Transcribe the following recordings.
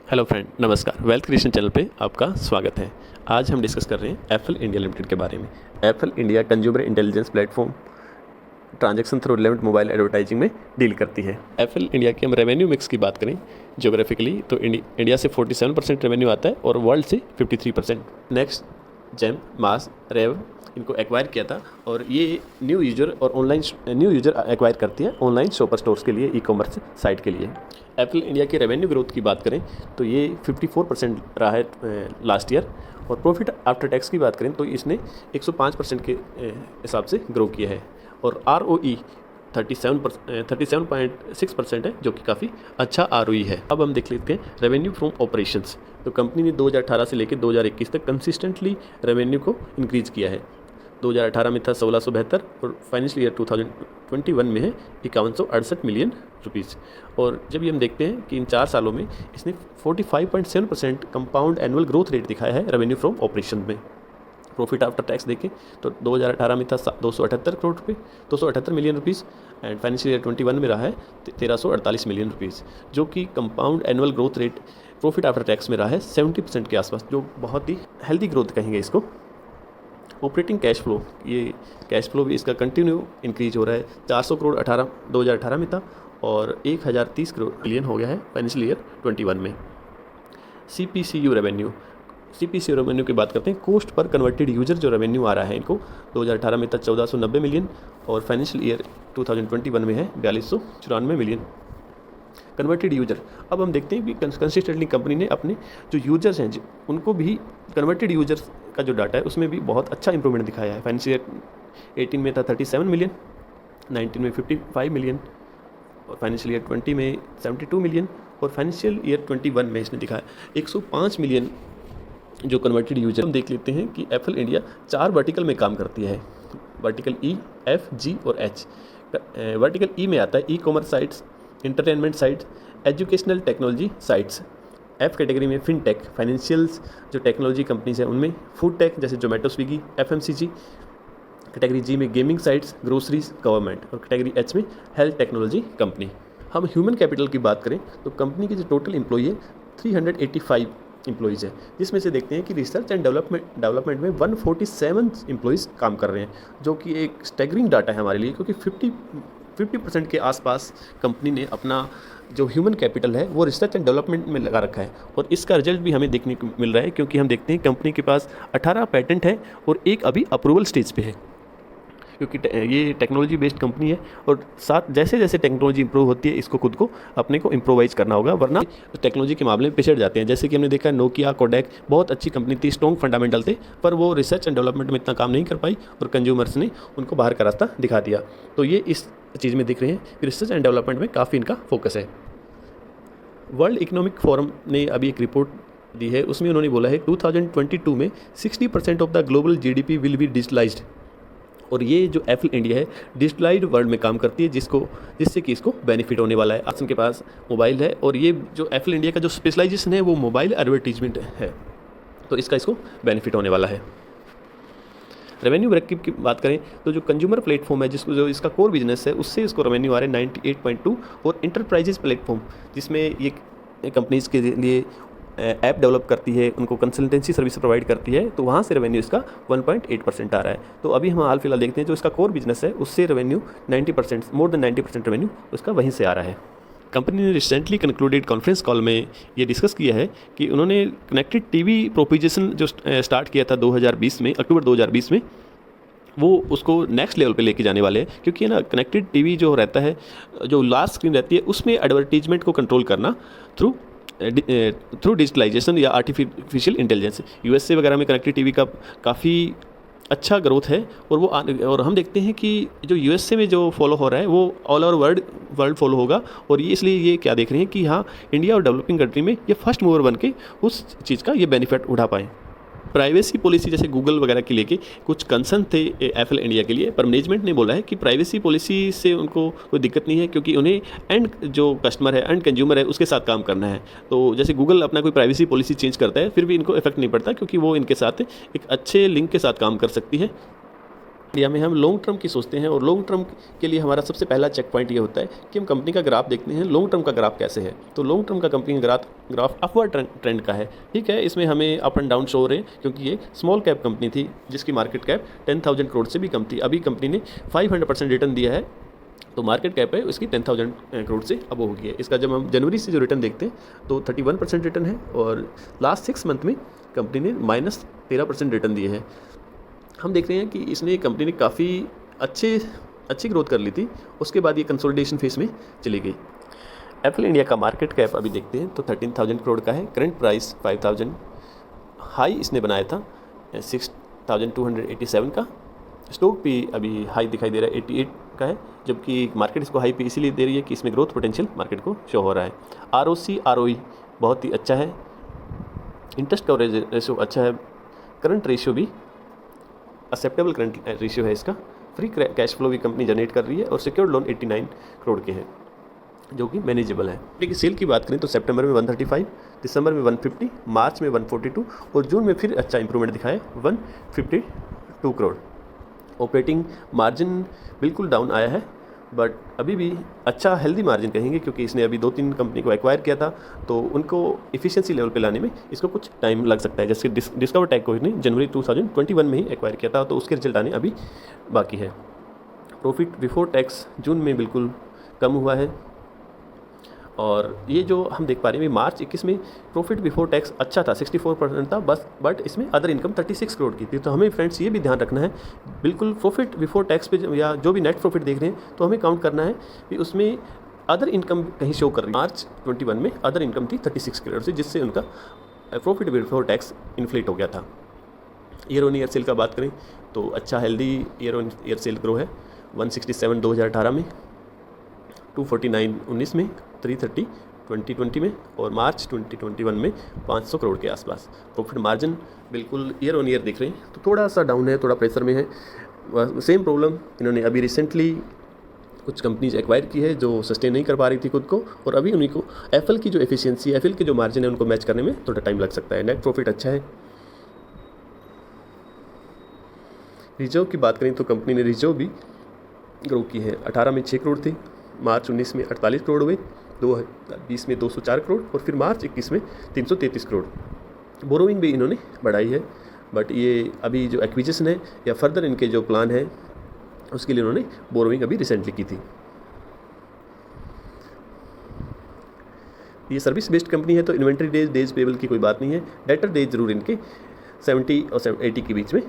Hello friend, नमस्कार। Wealth creation channel पे आपका स्वागत है। आज हम डिस्कस कर रहे हैं एफएल इंडिया लिमिटेड के बारे में। FL India consumer intelligence platform transaction through relevant mobile advertising में डील करती है। एफएल इंडिया के हम रेवेन्यू मिक्स की बात करें ज्योग्राफिकली तो इंडिया से 47% रेवेन्यू आता है और वर्ल्ड से 53%। नेक्स्ट जेम, मास, रेव इनको एक्वायर किया था और ये न्यू यूजर एक्वायर करती है ऑनलाइन शॉपर स्टोर्स के लिए, ई कॉमर्स साइट के लिए। एप्पल इंडिया की रेवेन्यू ग्रोथ की बात करें तो ये 54% रहा है लास्ट ईयर, और प्रॉफिट आफ्टर टैक्स की बात करें तो इसने 105% के हिसाब से ग्रो किया है, और ROE 37.6% है, जो कि काफ़ी अच्छा ROE है। अब हम देख लेते हैं रेवेन्यू फ्रॉम ऑपरेशंस। तो कंपनी ने 2018 से लेकर 2021 तक कंसिस्टेंटली रेवेन्यू को इंक्रीज़ किया है। 2018 में था 1672 और फाइनेंशियल ईयर 2021 में है 5168 मिलियन रुपीज़। और जब ये हम देखते हैं कि इन 4 सालों में इसने 45.7% कंपाउंड एनुअल ग्रोथ रेट दिखाया है रेवेन्यू फ्रॉम ऑपरेशन में। प्रॉफिट आफ्टर टैक्स देखें तो 2018 में था 278 million rupees, and financial year 21 में रहा है 1348 मिलियन रुपीज़, जो कि compound annual growth rate profit after tax में रहा है 70% के आसपास, जो बहुत ही हेल्दी ग्रोथ कहेंगे इसको। ऑपरेटिंग कैश फ्लो, ये कैश फ्लो भी इसका कंटिन्यू इंक्रीज हो रहा है। 400 करोड़ 2018 में था और 1030 करोड़ मिलियन हो गया है फाइनेंशियल ईयर 21 में। CPCU रेवेन्यू की बात करते हैं। कॉस्ट पर कन्वर्टेड यूजर जो रेवेन्यू आ रहा है इनको 2018 में था 1490 मिलियन और फाइनेंशियल ईयर 2021 में है 4294 मिलियन कन्वर्टेड यूजर। अब हम देखते हैं कि कंसिस्टेंटली कंपनी ने अपने जो यूजर्स हैं उनको भी कन्वर्टेड यूजर्स का जो डाटा है उसमें भी बहुत अच्छा इंप्रूवमेंट दिखाया है। फाइनेंशियल ईयर 18 में था 37 मिलियन, 19 में 55 मिलियन और फाइनेंशियल ईयर 20 में 72 मिलियन और फाइनेंशियल ईयर 21 में इसने दिखाया 105 मिलियन जो कन्वर्टेड यूजर। हम देख लेते हैं कि एप्पल इंडिया 4 वर्टिकल में काम करती है। वर्टिकल E, F, G और H। वर्टिकल E में आता है e commerce sites, entertainment sites, educational technology sites. F category में फिनटेक, फाइनेंशियल्स जो टेक्नोलॉजी कंपनीज हैं उनमें, फूड टेक जैसे Zomato, Swiggy, FMCG। Category G में गेमिंग साइट्स, ग्रोसरीज, गवर्नमेंट, और कैटेगरी H में हेल्थ टेक्नोलॉजी कंपनी। हम ह्यूमन कैपिटल की बात करें तो कंपनी की जो टोटल एम्प्लॉई है 385 एम्प्लॉइज़ है, जिसमें से देखते हैं कि रिसर्च एंड डेवलपमेंट में 147 एम्प्लॉइज़ काम कर रहे हैं, जो कि एक स्टैगरिंग डाटा है हमारे लिए, क्योंकि 50% के आसपास कंपनी ने अपना जो ह्यूमन कैपिटल है वो रिसर्च एंड डेवलपमेंट में लगा रखा है। और इसका रिजल्ट भी हमें देखने को मिल रहा है, क्योंकि हम देखते हैं कंपनी के पास 18 पेटेंट है और एक अभी अप्रूवल स्टेज पे है, क्योंकि ये टेक्नोलॉजी बेस्ड कंपनी है। और साथ जैसे जैसे टेक्नोलॉजी इंप्रूव होती है इसको खुद को अपने को इम्प्रोवाइज करना होगा, वरना टेक्नोलॉजी के मामले में पिछड़ जाते हैं। जैसे कि हमने देखा नोकिया, कोडेक बहुत अच्छी कंपनी थी, स्ट्रॉन्ग फंडामेंटल थे, पर वो रिसर्च एंड डेवलपमेंट में इतना काम नहीं कर पाई और कंज्यूमर्स ने उनको बाहर का रास्ता दिखा दिया। तो ये इस चीज़ में दिख रहे हैं कि रिसर्च एंड डेवलपमेंट में काफ़ी इनका फोकस है। वर्ल्ड इकोनॉमिक फोरम ने अभी एक रिपोर्ट दी है, उसमें उन्होंने बोला है 2022 में 60% of the global GDP will be digitalised. और ये जो एप्पल इंडिया है डिजिटलाइज्ड वर्ल्ड में काम करती है, जिससे कि इसको बेनिफिट होने वाला है। आज उनके पास मोबाइल है और ये जो एप्पल इंडिया का जो स्पेशलाइजेशन है वो मोबाइल एडवर्टीजमेंट है, तो इसको बेनिफिट होने वाला है। रेवेन्यू ब्रेकअप की बात करें तो जो कंज्यूमर प्लेटफॉर्म है जो इसका कोर बिजनेस है उससे इसको रेवेन्यू आ रहा है 98.2, और इंटरप्राइजेज प्लेटफॉर्म जिसमें ये कंपनीज के लिए ऐप डेवलप करती है, उनको कंसल्टेंसी सर्विस प्रोवाइड करती है, तो वहाँ से रेवेन्यू इसका 1.8% आ रहा है। तो अभी हम हाल फिलहाल देखते हैं जो इसका कोर बिजनेस है उससे रेवेन्यू 90%, मोर देन 90% रेवेन्यू उसका वहीं से आ रहा है। कंपनी ने रिसेंटली कंक्लूडेड कॉन्फ्रेंस कॉल में ये डिस्कस किया है कि उन्होंने कनेक्टेड टीवी प्रोपोजिशन जो स्टार्ट किया था 2020 में, अक्टूबर 2020 में, वो उसको नेक्स्ट लेवल पे लेके जाने वाले हैं। क्योंकि ना कनेक्टेड टीवी जो रहता है, जो लास्ट स्क्रीन रहती है, उसमें एडवर्टीजमेंट को कंट्रोल करना थ्रू डिजिटलाइजेशन या आर्टिफिशियल इंटेलिजेंस। USA वगैरह में कनेक्टेड टीवी का काफ़ी अच्छा ग्रोथ है, और हम देखते हैं कि जो USA में जो फॉलो हो रहा है वो ऑल ओवर वर्ल्ड फॉलो होगा। और ये इसलिए ये क्या देख रहे हैं कि हाँ, इंडिया और डेवलपिंग कंट्री में ये फर्स्ट मूवर बन के उस चीज़ का ये बेनिफिट उठा पाएँ। प्राइवेसी पॉलिसी जैसे गूगल वगैरह के लेके कुछ कंसर्न थे एप्पल इंडिया के लिए, पर मैनेजमेंट ने बोला है कि प्राइवेसी पॉलिसी से उनको कोई दिक्कत नहीं है, क्योंकि उन्हें एंड जो कस्टमर है, एंड कंज्यूमर है, उसके साथ काम करना है। तो जैसे गूगल अपना कोई प्राइवेसी पॉलिसी चेंज करता है फिर भी इनको इफेक्ट नहीं पड़ता, क्योंकि वो इनके साथ एक अच्छे लिंक के साथ काम कर सकती है। इंडिया में हम लॉन्ग टर्म की सोचते हैं और लॉन्ग टर्म के लिए हमारा सबसे पहला चेक पॉइंट ये होता है कि हम कंपनी का ग्राफ देखते हैं लॉन्ग टर्म का ग्राफ कैसे है। तो लॉन्ग टर्म का कंपनी का ग्राफ अपवर्ड ट्रेंड का है। ठीक है, इसमें हमें अप एंड डाउन शो हो रहे हैं क्योंकि ये स्मॉल कैप कंपनी थी जिसकी मार्केट कैप 10,000 करोड़ से भी कम थी। अभी कंपनी ने 500% रिटर्न दिया है, तो मार्केट कैप है उसकी 10,000 करोड़ से अब हो गई है। इसका जब हम जनवरी से जो रिटर्न देखते हैं तो 31% रिटर्न है और लास्ट 6 मंथ में कंपनी ने -13% रिटर्न दिए हैं। हम देख रहे हैं कि इसने कंपनी ने काफ़ी अच्छी ग्रोथ कर ली थी, उसके बाद ये कंसोलिडेशन फेज में चली गई। एप्पल इंडिया का मार्केट कैप अभी देखते हैं तो 13,000 करोड़ का है, करंट प्राइस 5,000, हाई इसने बनाया था 6,287 का। स्टॉक भी अभी हाई दिखाई दे रहा है 88 का है, जबकि मार्केट इसको हाई पे इसीलिए दे रही है कि इसमें ग्रोथ पोटेंशियल मार्केट को शो हो रहा है। ROC ROE बहुत ही अच्छा है, इंटरेस्ट कवरेज रेशियो अच्छा है, करंट रेशियो भी एक्सेप्टेबल करंट रेशियो है इसका। फ्री कैश फ्लो भी कंपनी जनरेट कर रही है और सिक्योर्ड लोन 89 करोड़ के हैं जो कि मैनेजेबल है। लेकिन सेल की बात करें तो सितंबर में 135, दिसंबर में 150, मार्च में 142 और जून में फिर अच्छा इंप्रूवमेंट दिखाया 152 करोड़। ऑपरेटिंग मार्जिन बिल्कुल डाउन आया है, बट अभी भी अच्छा हेल्दी मार्जिन कहेंगे क्योंकि इसने अभी 2-3 कंपनी को एक्वायर किया था, तो उनको इफिशिएंसी लेवल पे लाने में इसको कुछ टाइम लग सकता है। जैसे डिस्कवर टेक को इसने जनवरी 2021 में ही एक्वायर किया था, तो उसके रिजल्ट आने अभी बाकी है। प्रॉफिट बिफोर टैक्स जून में बिल्कुल कम हुआ है और ये जो हम देख पा रहे हैं मार्च 21 में प्रॉफिट बिफोर टैक्स अच्छा था, 64% था बस, बट इसमें अदर इनकम 36 करोड़ की थी। तो हमें फ्रेंड्स ये भी ध्यान रखना है, बिल्कुल प्रॉफिट बिफोर टैक्स पे या जो भी नेट प्रॉफिट देख रहे हैं तो हमें काउंट करना है कि उसमें अदर इनकम कहीं शो कर रही है। मार्च 21 में अदर इनकम थी 36 करोड़ से, जिससे उनका प्रॉफिट बिफोर टैक्स इन्फ्लेट हो गया था। ईयर ऑन ईयर सेल का बात करें तो अच्छा healthy year on year cell grow है, 167 2018 में, 249 19 में, 330 2020 में और मार्च 2021 में 500 करोड़ के आसपास। प्रॉफिट मार्जिन बिल्कुल ईयर ऑन ईयर देख रहे हैं तो थोड़ा सा डाउन है, थोड़ा प्रेशर में है। सेम प्रॉब्लम इन्होंने अभी रिसेंटली कुछ कंपनीज एक्वायर की है जो सस्टेन नहीं कर पा रही थी खुद को, और अभी उन्हीं को एप्पल की जो एफिशिएंसी, एप्पल के जो मार्जिन है उनको मैच करने में थोड़ा टाइम लग सकता है। नेट प्रॉफिट अच्छा है। रिजर्व की बात करें तो कंपनी ने रिजर्व भी ग्रो की है। 18 में 6 करोड़ थी, मार्च 19 में 48 करोड़ हुए, 2020 में 204 करोड़ और फिर मार्च 21 में 333 करोड़। बोरोइंग भी इन्होंने बढ़ाई है, बट ये अभी जो एक्विजिशन है या फर्दर इनके जो प्लान है उसके लिए उन्होंने बोरोइंग अभी रिसेंटली की थी। ये सर्विस बेस्ड कंपनी है तो इन्वेंट्री डेज पेबल की कोई बात नहीं है। डेटर डेज जरूर इनके 70 और 80 के बीच में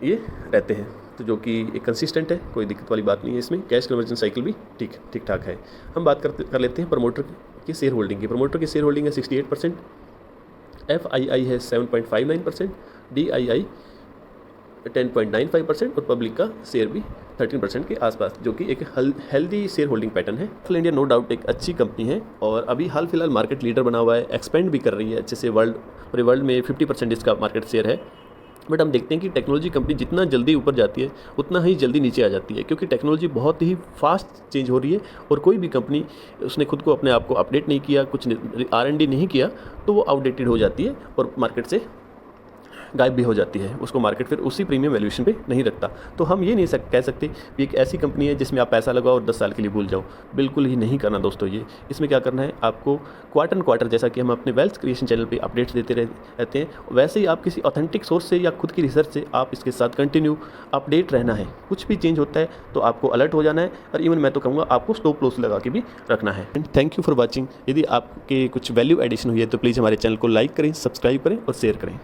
ये रहते हैं, तो जो कि एक कंसिस्टेंट है, कोई दिक्कत वाली बात नहीं है इसमें। कैश कन्वर्जन साइकिल भी ठीक ठाक है। हम बात कर लेते हैं प्रमोटर की शेयर होल्डिंग की। प्रमोटर की शेयर होल्डिंग है 68%, FII है 7.59%, DII 10.95% और पब्लिक का शेयर भी 13% के आसपास, जो कि एक हेल्दी शेयर होल्डिंग पैटर्न है। एप्पल इंडिया नो डाउट एक अच्छी कंपनी है और अभी हाल फिलहाल मार्केट लीडर बना हुआ है, एक्सपेंड भी कर रही है अच्छे से। पूरे वर्ल्ड में 50% इसका मार्केट शेयर है। बट हम देखते हैं कि टेक्नोलॉजी कंपनी जितना जल्दी ऊपर जाती है उतना ही जल्दी नीचे आ जाती है, क्योंकि टेक्नोलॉजी बहुत ही फास्ट चेंज हो रही है और कोई भी कंपनी उसने खुद को अपने आप को अपडेट नहीं किया, कुछ R&D नहीं किया, तो वो आउटडेटेड हो जाती है और मार्केट से गायब भी हो जाती है। उसको मार्केट फिर उसी प्रीमियम वैल्यूएशन पे नहीं रखता। तो हम ये नहीं कह सकते कि एक ऐसी कंपनी है जिसमें आप पैसा लगाओ और 10 साल के लिए भूल जाओ, बिल्कुल ही नहीं करना दोस्तों। ये इसमें क्या करना है, आपको क्वार्टर जैसा कि हम अपने वेल्थ क्रिएशन चैनल पे अपडेट्स देते रहते हैं, वैसे ही आप किसी ऑथेंटिक सोर्स से या खुद की रिसर्च से आप इसके साथ कंटिन्यू अपडेट रहना है। कुछ भी चेंज होता है तो आपको अलर्ट हो जाना है, और इवन मैं तो कहूँगा आपको स्टॉप लॉस लगा के भी रखना है। And thank you for watching. यदि आपके कुछ वैल्यू एडिशन हुई है तो प्लीज़ हमारे चैनल को लाइक करें, सब्सक्राइब करें और शेयर करें।